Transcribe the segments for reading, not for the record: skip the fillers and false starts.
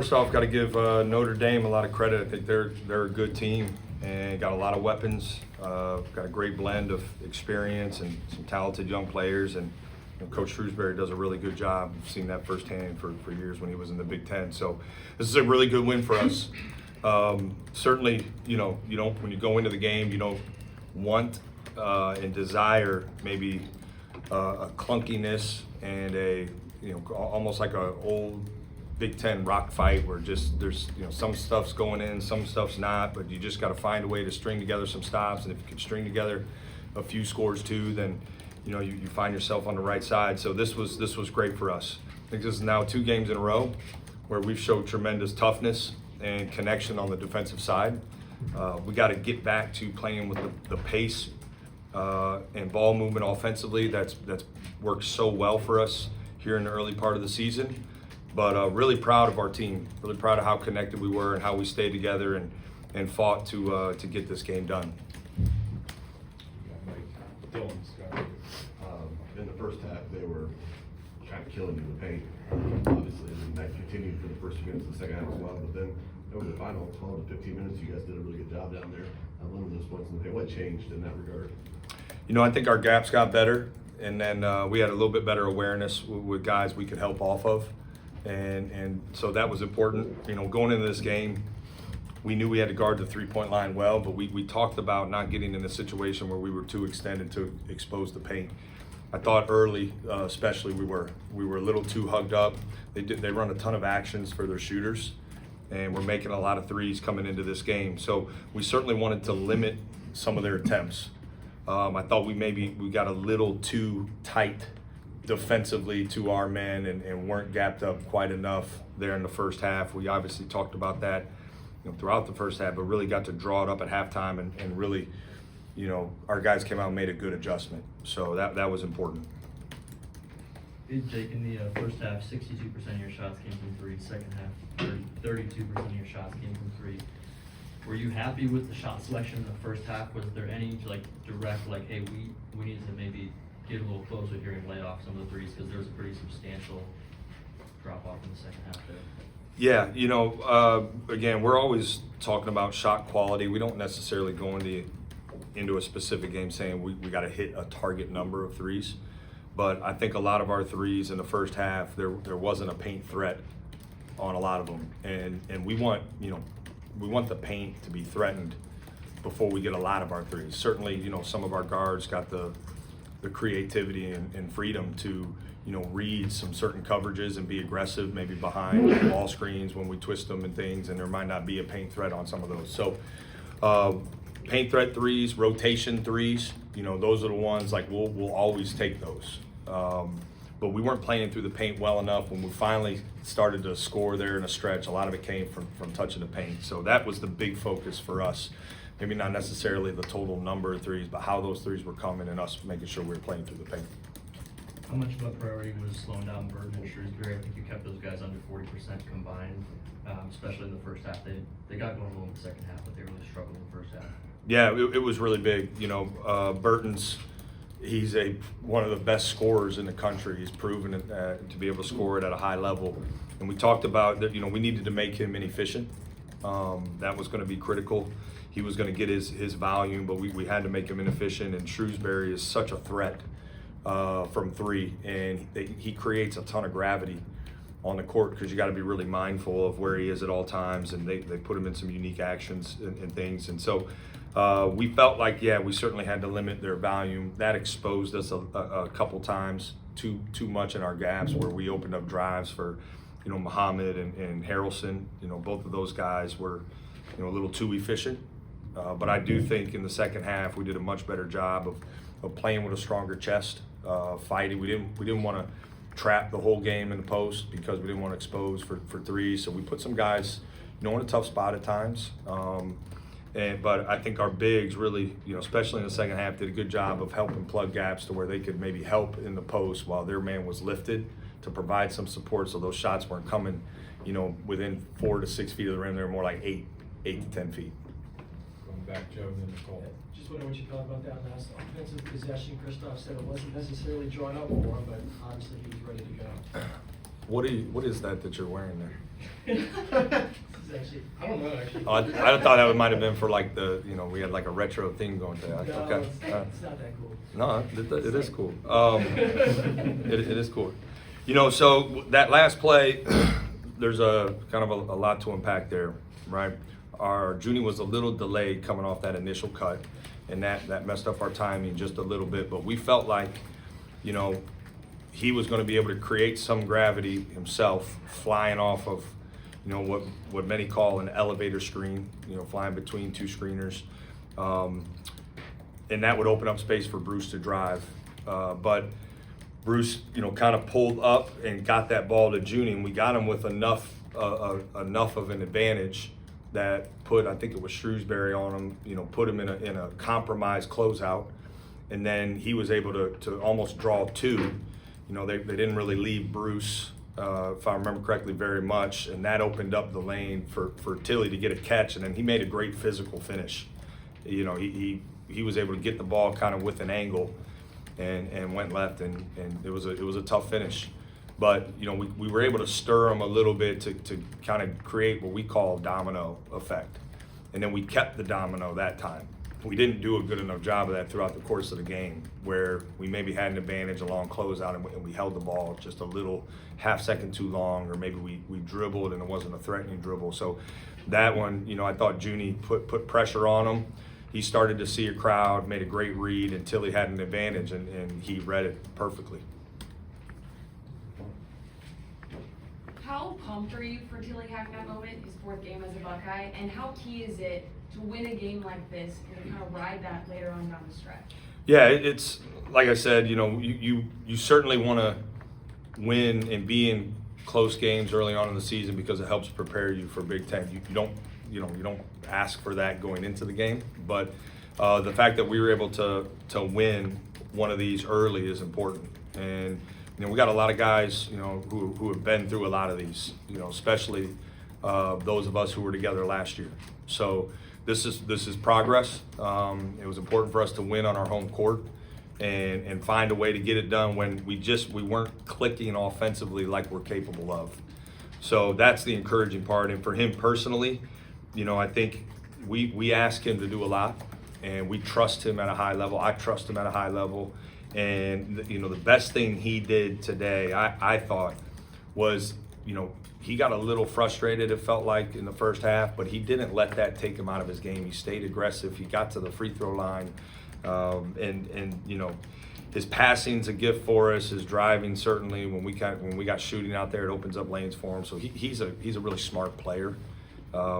first off, got to give Notre Dame a lot of credit. I think they're a good team and got a lot of weapons. Got a great blend of experience and some talented young players. And Coach Shrewsbury does a really good job. I've seen that firsthand for years when he was in the Big Ten. So this is a really good win for us. Certainly, you don't when you go into the game, you don't want and desire maybe a clunkiness and almost like a old Big Ten rock fight where just there's some stuff's going in, some stuff's not, but you just got to find a way to string together some stops. And if you can string together a few scores too, then you find yourself on the right side. So this was great for us. I think this is now 2 games in a row where we've showed tremendous toughness and connection on the defensive side. We got to get back to playing with the pace and ball movement offensively. That's worked so well for us here in the early part of the season. But really proud of our team. Really proud of how connected we were and how we stayed together and fought to get this game done. In the first half, they were kind of killing you in the paint. Obviously, and that continued for the first few minutes of the second half as well. But then over the final 12 to 15 minutes, you guys did a really good job down there. Limiting those points in the paint. What changed in that regard? I think our gaps got better, and then we had a little bit better awareness with guys we could help off of. And so that was important. Going into this game, we knew we had to guard the 3-point line well, but we talked about not getting in a situation where we were too extended to expose the paint. I thought early, especially, we were a little too hugged up. They run a ton of actions for their shooters, and we're making a lot of threes coming into this game. So we certainly wanted to limit some of their attempts. I thought we got a little too tight defensively to our men and weren't gapped up quite enough there in the first half. We obviously talked about that throughout the first half, but really got to draw it up at halftime and really, our guys came out and made a good adjustment. So that was important. Jake, in the first half, 62% of your shots came from 3. Second half, 32% of your shots came from 3. Were you happy with the shot selection in the first half? Was there any direct hey, we need to maybe get a little closer here and lay off some of the threes, because there was a pretty substantial drop off in the second half there? Yeah, again, we're always talking about shot quality. We don't necessarily go into a specific game saying we got to hit a target number of threes. But I think a lot of our threes in the first half, there wasn't a paint threat on a lot of them. And we want the paint to be threatened before we get a lot of our threes. Certainly, some of our guards got the creativity and freedom to read some certain coverages and be aggressive, maybe behind ball screens when we twist them and things, and there might not be a paint threat on some of those. So paint threat threes, rotation threes, those are the ones we'll always take those. But we weren't playing through the paint well enough. When we finally started to score there in a stretch, a lot of it came from touching the paint. So that was the big focus for us. Maybe not necessarily the total number of threes, but how those threes were coming and us making sure we were playing through the paint. How much of a priority was slowing down Burton and Shrewsbury? I think you kept those guys under 40% combined, especially in the first half. They got going a little in the second half, but they really struggled in the first half. Yeah, it was really big. Burton's, he's one of the best scorers in the country. He's proven it, to be able to score it at a high level. And we talked about that, we needed to make him inefficient. That was going to be critical. He was going to get his volume, but we had to make him inefficient. And Shrewsbury is such a threat from 3, and he creates a ton of gravity on the court because you got to be really mindful of where he is at all times, and they put him in some unique actions and things. And so we felt like, we certainly had to limit their volume. That exposed us a couple times too much in our gaps where we opened up drives for Muhammad and Harrelson. Both of those guys were a little too efficient. But I do think in the second half we did a much better job of playing with a stronger chest, fighting. We didn't want to trap the whole game in the post because we didn't want to expose for threes. So we put some guys, in a tough spot at times. But I think our bigs really, especially in the second half, did a good job of helping plug gaps to where they could maybe help in the post while their man was lifted to provide some support, so those shots weren't coming, within 4 to 6 feet of the rim. They were more like 8 to 10 feet. Going back, Joe, and then Nicole. Just wondering what you thought about that last offensive possession. Christoph said it wasn't necessarily drawn up for him, but obviously he was ready to go. What is that you're wearing there? This is actually, I don't know, actually. Oh, I thought that might have been for like we had like a retro theme going there. No, Okay. it's not that cool. No, it is cool. It is cool. So that last play, there's a kind of a lot to unpack there, right? Our Junie was a little delayed coming off that initial cut, and that messed up our timing just a little bit. But we felt like, he was going to be able to create some gravity himself, flying off of, what many call an elevator screen, flying between two screeners. And that would open up space for Bruce to drive. But Bruce, kind of pulled up and got that ball to Junie, and we got him with enough of an advantage that put, I think it was Shrewsbury on him, put him in a compromised closeout. And then he was able to almost draw two. They didn't really leave Bruce, if I remember correctly, very much, and that opened up the lane for Tilly to get a catch, and then he made a great physical finish. He was able to get the ball kind of with an angle and went left, and it was a tough finish. But we were able to stir him a little bit to kind of create what we call a domino effect, and then we kept the domino that time. We didn't do a good enough job of that throughout the course of the game, where we maybe had an advantage along closeout and we held the ball just a little half second too long, or maybe we dribbled and it wasn't a threatening dribble. So that one, I thought Junie put pressure on him. He started to see a crowd, made a great read, and Tilly had an advantage, and he read it perfectly. How pumped are you for Tilly having that moment, his fourth game as a Buckeye, and how key is it to win a game like this and to kind of ride that later on down the stretch? Yeah, it's like I said, you certainly want to win and be in close games early on in the season because it helps prepare you for Big Ten. You don't ask for that going into the game, but the fact that we were able to win one of these early is important. And we got a lot of guys who have been through a lot of these, especially those of us who were together last year. So this is progress. It was important for us to win on our home court and find a way to get it done when we weren't clicking offensively like we're capable of. So that's the encouraging part. And for him personally, I think we ask him to do a lot, and we trust him at a high level. I trust him at a high level. And the best thing he did today, I thought, was he got a little frustrated, it felt like, in the first half, but he didn't let that take him out of his game. He stayed aggressive. He got to the free throw line, and his passing's a gift for us. His driving, certainly, when we got shooting out there, it opens up lanes for him. So he's a really smart player.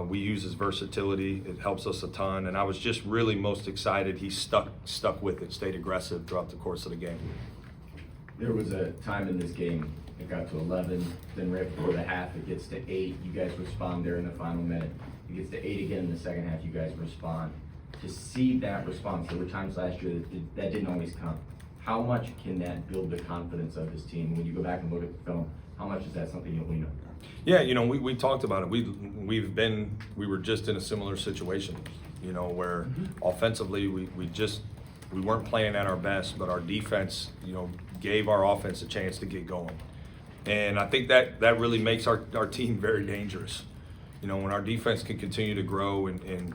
We use his versatility. It helps us a ton. And I was just really most excited he stuck with it, stayed aggressive throughout the course of the game. There was a time in this game it got to 11, then right before the half it gets to 8. You guys respond there in the final minute. It gets to 8 again in the second half. You guys respond. To see that response, there were times last year that didn't always come. How much can that build the confidence of this team? When you go back and look at the film, how much is that something you'll lean on? Yeah, we talked about it. We were just in a similar situation, where offensively we weren't playing at our best, but our defense, gave our offense a chance to get going. And I think that really makes our team very dangerous. When our defense can continue to grow and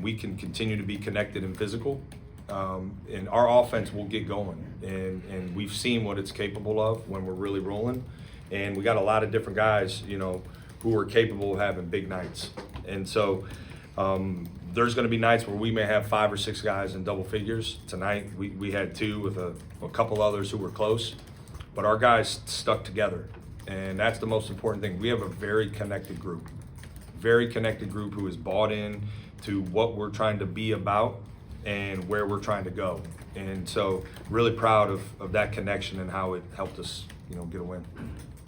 we can continue to be connected and physical, and our offense will get going. And we've seen what it's capable of when we're really rolling. And we got a lot of different guys, who are capable of having big nights. And so there's going to be nights where we may have 5 or 6 guys in double figures. Tonight we had 2 with a couple others who were close, but our guys stuck together. And that's the most important thing. We have a very connected group who is bought in to what we're trying to be about and where we're trying to go. And so really proud of that connection and how it helped us, get a win.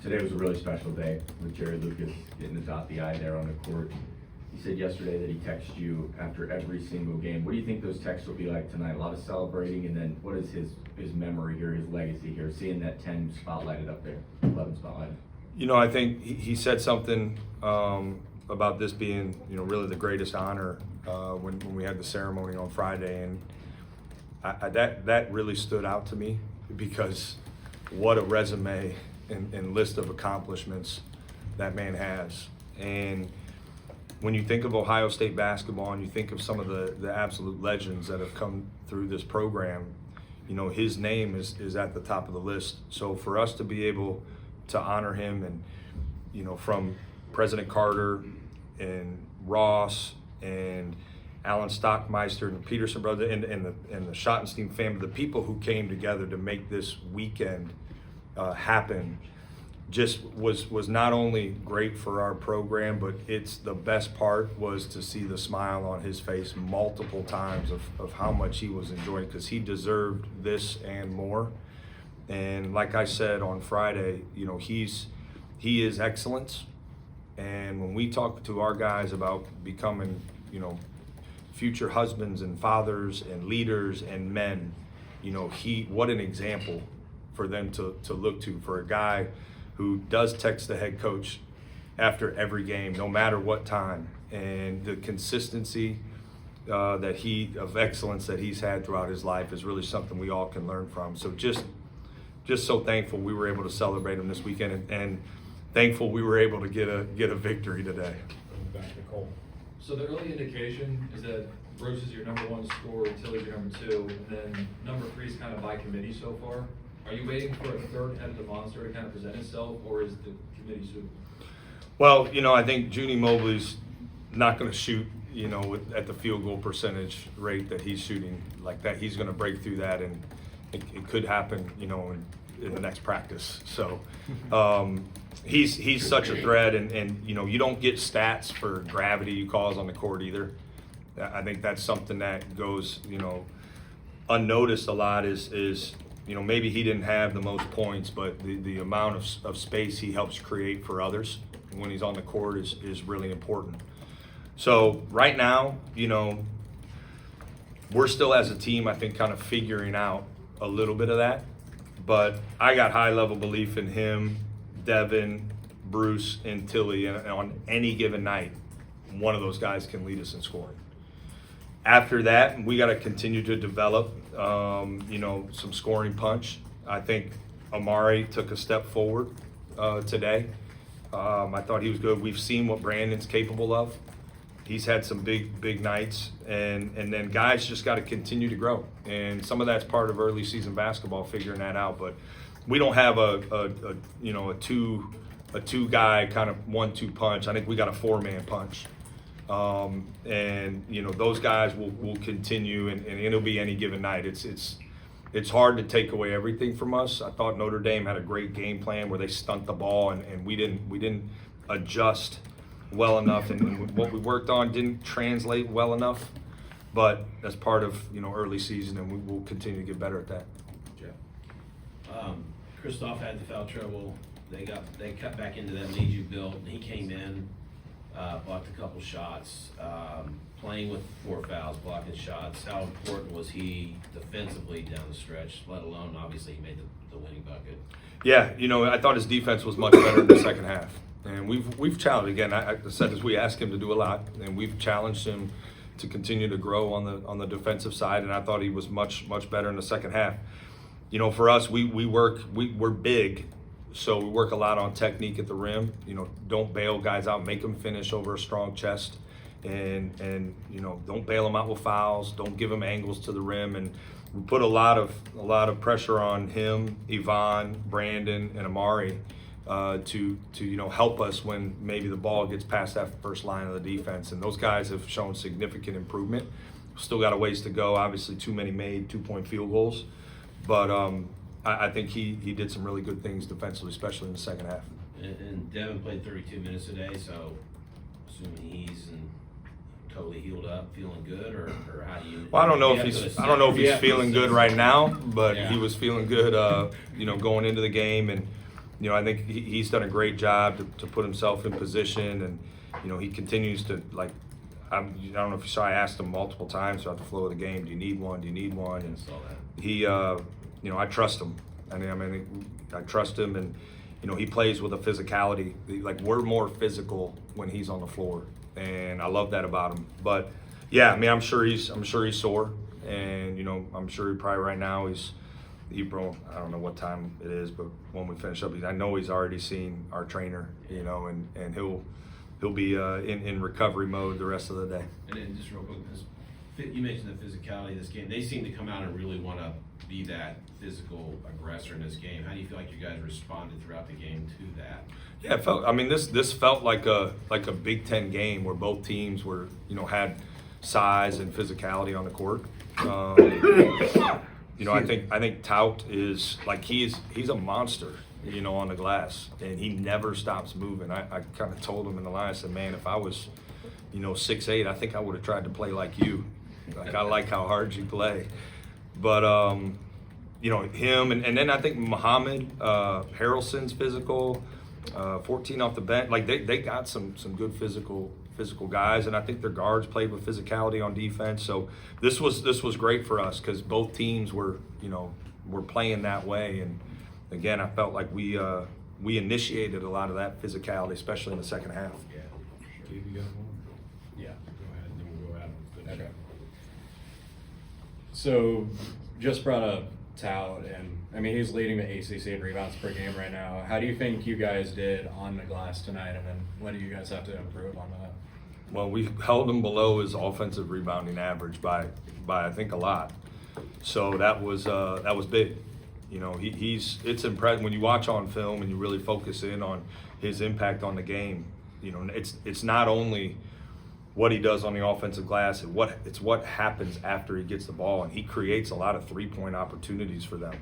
Today was a really special day with Jerry Lucas getting to dot the I there on the court. He said yesterday that he texts you after every single game. What do you think those texts will be like tonight? A lot of celebrating, and then what is his memory here, his legacy here, seeing that 10 spotlighted up there, 11 spotlighted? I think he said something about this being, really the greatest honor when we had the ceremony on Friday, and that really stood out to me because what a resume and list of accomplishments that man has. And when you think of Ohio State basketball and you think of some of the absolute legends that have come through this program, you know, his name is at the top of the list. So for us to be able to honor him, and, you know, from President Carter and Ross and Alan Stockmeister and the Peterson brothers and the Schottenstein family, the people who came together to make this weekend happen, just was not only great for our program, but it's the best part was to see the smile on his face multiple times of how much he was enjoying, because he deserved this and more. And like I said on Friday, you know, he is excellence. And when we talk to our guys about becoming, you know, future husbands and fathers and leaders and men, you know, what an example for them to look to, for a guy who does text the head coach after every game, no matter what time, and the consistency of excellence that he's had throughout his life is really something we all can learn from. So just so thankful we were able to celebrate him this weekend, and thankful we were able to get a victory today. Going back to Cole. So the early indication is that Bruce is your number one scorer, Tilly's your number two, and then number three is kind of by committee so far. Are you waiting for a third head of the monster to kind of present itself, or is the committee soon? Well, you know, I think Junie Mobley's not going to shoot, you know, at the field goal percentage rate that he's shooting like that. He's going to break through that, and it could happen, you know, in the next practice. So he's such a threat, and you know, you don't get stats for gravity you cause on the court either. I think that's something that goes, you know, unnoticed a lot is you know, maybe he didn't have the most points, but the amount of space he helps create for others when he's on the court is really important. So right now, you know, we're still as a team, I think, kind of figuring out a little bit of that. But I got high level belief in him, Devin, Bruce, and Tilly, and on any given night, one of those guys can lead us in scoring. After that, we got to continue to develop, you know, some scoring punch. I think Amari took a step forward today. I thought he was good. We've seen what Brandon's capable of. He's had some big nights, and then guys just got to continue to grow. And some of that's part of early season basketball, figuring that out. But we don't have a you know, a two guy kind of 1-2 punch. I think we got a 4-man punch. And you know, those guys will continue, and it'll be any given night. It's hard to take away everything from us. I thought Notre Dame had a great game plan where they stunt the ball, and we didn't adjust well enough, and what we worked on didn't translate well enough. But that's part of, you know, early season, and we will continue to get better at that. Christoph had the foul trouble. They cut back into that lead you built, and he came in, blocked a couple shots, playing with 4 fouls, blocking shots. How important was he defensively down the stretch, let alone, obviously, he made the winning bucket? Yeah, you know, I thought his defense was much better in the second half. And we've challenged, again, I said this, we asked him to do a lot, and we've challenged him to continue to grow on the defensive side, and I thought he was much better in the second half. You know, for us, we're big, so we work a lot on technique at the rim. You know, don't bail guys out, make them finish over a strong chest, and you know, don't bail them out with fouls, don't give them angles to the rim, and we put a lot of pressure on him, Yvonne, Brandon, and Amari to you know, help us when maybe the ball gets past that first line of the defense. And those guys have shown significant improvement. Still got a ways to go. Obviously, too many made 2-point field goals, but I think he did some really good things defensively, especially in the second half. And Devin played 32 minutes today, so assuming he's totally healed up, feeling good, or how do you? Well, I don't know if he's feeling good right now, but Yeah. he was feeling good, you know, going into the game. And you know, I think he's done a great job to put himself in position, and you know, he continues to, like, I don't know if you saw, I asked him multiple times throughout the flow of the game, do you need one? Do you need one? And I saw that. he, you know, I trust him. I trust him, and you know, he plays with a physicality. Like, we're more physical when he's on the floor, and I love that about him. But yeah, I mean, I'm sure he's sore, and you know, I'm sure he probably right now he's April, I don't know what time it is, but when we finish up, I know he's already seen our trainer, you know, and he'll be in recovery mode the rest of the day. And then just real quick, you mentioned the physicality of this game. They seem to come out and really want to be that physical aggressor in this game. How do you feel like you guys responded throughout the game to that? Yeah, it felt. I mean, this felt like a Big Ten game where both teams were, you know, had size and physicality on the court. You know, I think Tout is like he's a monster, you know, on the glass, and he never stops moving. I kind of told him in the line, I said, man, if I was, you know, 6'8", I think I would have tried to play like you. Like, I like how hard you play. But, you know, him, and then I think Muhammad Harrelson's physical, 14 off the bench. Like, they got some good physical guys, and I think their guards played with physicality on defense. So this was great for us because both teams were playing that way. And, again, I felt like we initiated a lot of that physicality, especially in the second half. Yeah. Steve, you got one? Yeah. Go ahead, and then we'll go out and finish. Okay. So, just brought up Tout, and I mean, he's leading the ACC in rebounds per game right now. How do you think you guys did on the glass tonight, and then what do you guys have to improve on that? Well, we held him below his offensive rebounding average by I think a lot. So that was big. You know, it's impressive when you watch on film and you really focus in on his impact on the game. You know, it's not only what he does on the offensive glass, it's what happens after he gets the ball, and he creates a lot of 3-point opportunities for them.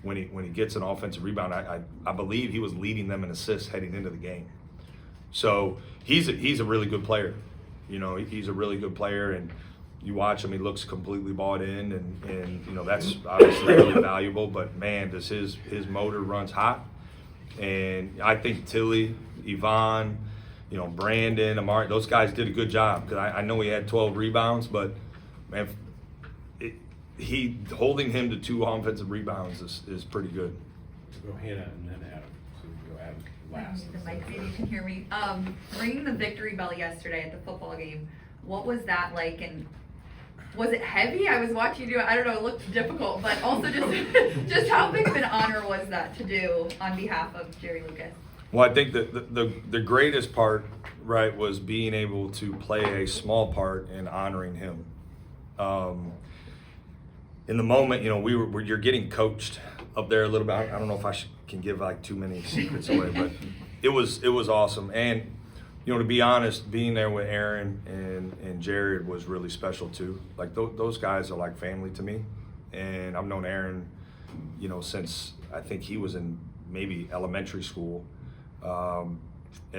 When he gets an offensive rebound, I believe he was leading them in assists heading into the game. So he's a really good player. You know, he's a really good player, and you watch him, he looks completely bought in, and you know, that's obviously really valuable. But man, does his motor runs hot. And I think Tilly, Imagn, you know, Brandon, Amari, those guys did a good job, because I know he had 12 rebounds, but man, he holding him to 2 offensive rebounds is pretty good. Go Hannah and then Adam. So we go Adam last. The mic, maybe you can hear me. Ringing the victory bell yesterday at the football game, what was that like, and was it heavy? I was watching you do it. I don't know, it looked difficult, but also just how big of an honor was that to do on behalf of Jerry Lucas? Well, I think that the greatest part, right, was being able to play a small part in honoring him. In the moment, you know, you're getting coached up there a little bit. I don't know if I can give like too many secrets away, but it was awesome. And you know, to be honest, being there with Aaron and Jared was really special too. Like those guys are like family to me, and I've known Aaron, you know, since I think he was in maybe elementary school. And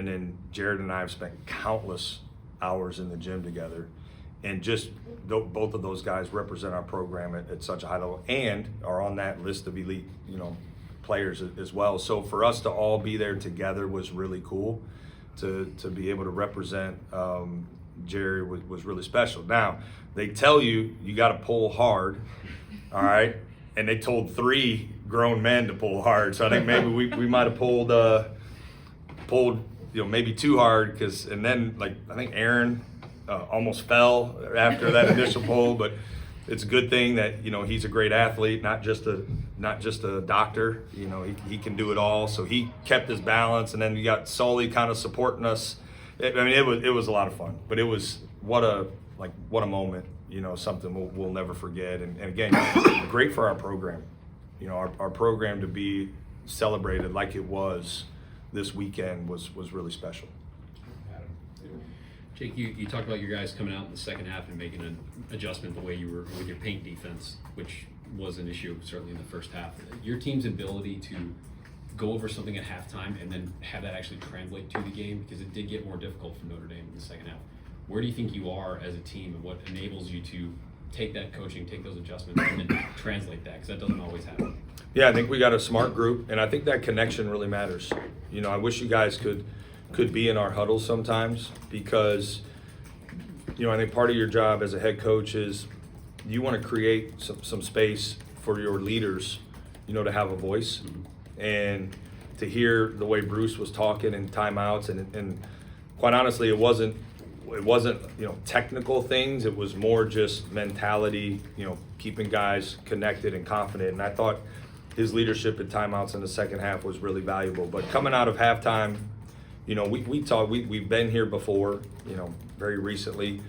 then Jared and I have spent countless hours in the gym together, and just both of those guys represent our program at such a high level and are on that list of elite, you know, players as well. So for us to all be there together was really cool. To be able to represent Jerry was really special. Now, they tell you got to pull hard, all right? And they told 3 grown men to pull hard. So I think maybe we might have pulled, you know, maybe too hard, and then like I think Aaron almost fell after that initial pull. But it's a good thing that, you know, he's a great athlete, not just a doctor. You know, he can do it all. So he kept his balance, and then you got Sully kind of supporting us. I mean, it was a lot of fun. But it was what a moment. You know, something we'll never forget. And again, great for our program. You know, our program to be celebrated like it was this weekend was really special. Adam. Jake, you talked about your guys coming out in the second half and making an adjustment the way you were with your paint defense, which was an issue certainly in the first half. Your team's ability to go over something at halftime and then have that actually translate to the game, because it did get more difficult for Notre Dame in the second half. Where do you think you are as a team, and what enables you to take that coaching, take those adjustments, and then translate that? Because that doesn't always happen. Yeah, I think we got a smart group, and I think that connection really matters. You know, I wish you guys could be in our huddles sometimes, because, you know, I think part of your job as a head coach is you want to create some space for your leaders, you know, to have a voice, and to hear the way Bruce was talking in timeouts, and quite honestly, it wasn't, you know, technical things. It was more just mentality, you know, keeping guys connected and confident. And I thought his leadership at timeouts in the second half was really valuable. But coming out of halftime, you know, we've been here before, you know, very recently,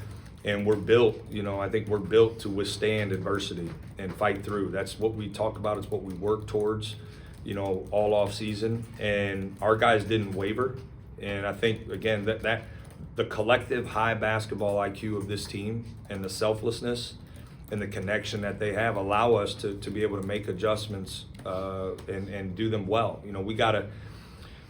and we're built, you know, I think we're built to withstand adversity and fight through. That's what we talk about. It's what we work towards, you know, all off season. And our guys didn't waver. And I think, again, that the collective high basketball IQ of this team and the selflessness and the connection that they have allow us to be able to make adjustments and do them well. You know, we gotta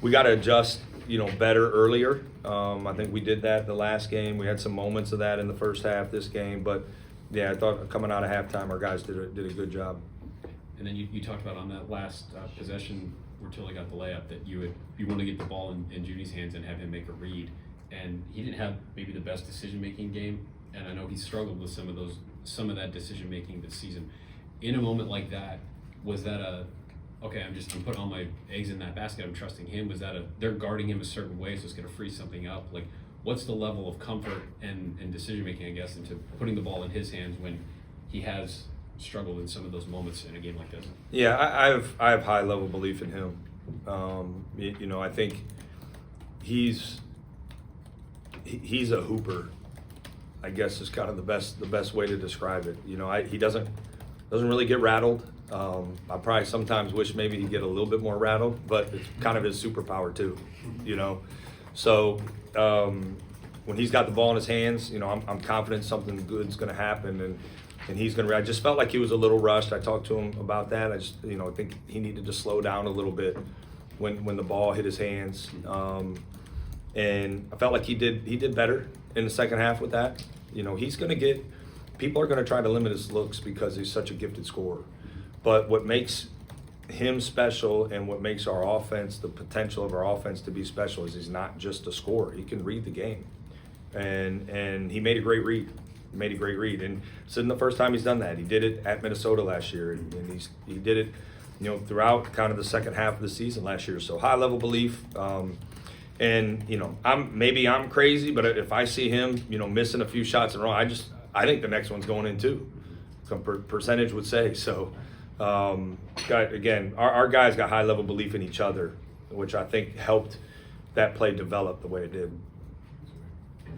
adjust, you know, better earlier. I think we did that the last game. We had some moments of that in the first half this game, but yeah, I thought coming out of halftime, our guys did a good job. And then you talked about on that last possession where Tilly got the layup that you want to get the ball in Judy's hands and have him make a read, and he didn't have maybe the best decision-making game, and I know he struggled with some of that decision-making this season. In a moment like that, was that okay, I'm putting all my eggs in that basket, I'm trusting him? Was that they're guarding him a certain way, so it's going to free something up? Like, what's the level of comfort and decision-making, I guess, into putting the ball in his hands when he has struggled in some of those moments in a game like this? Yeah, I have high level belief in him. You know, I think he's a hooper, I guess is kind of the best way to describe it. You know, he doesn't really get rattled. I probably sometimes wish maybe he'd get a little bit more rattled, but it's kind of his superpower too, you know. So when he's got the ball in his hands, you know, I'm confident something good's going to happen, and he's going to. I just felt like he was a little rushed. I talked to him about that. I just, you know, I think he needed to slow down a little bit when the ball hit his hands, and I felt like he did better in the second half with that. You know, people are going to try to limit his looks because he's such a gifted scorer. But what makes him special and what makes our offense, the potential of our offense to be special, is he's not just a scorer. He can read the game. And he made a great read. And this isn't the first time he's done that. He did it at Minnesota last year, and he did it, you know, throughout kind of the second half of the season last year. So high level belief. And you know, maybe I'm crazy, but if I see him, you know, missing a few shots in a row, I think the next one's going in too. Some percentage would say so. Again, our guys got high level belief in each other, which I think helped that play develop the way it did.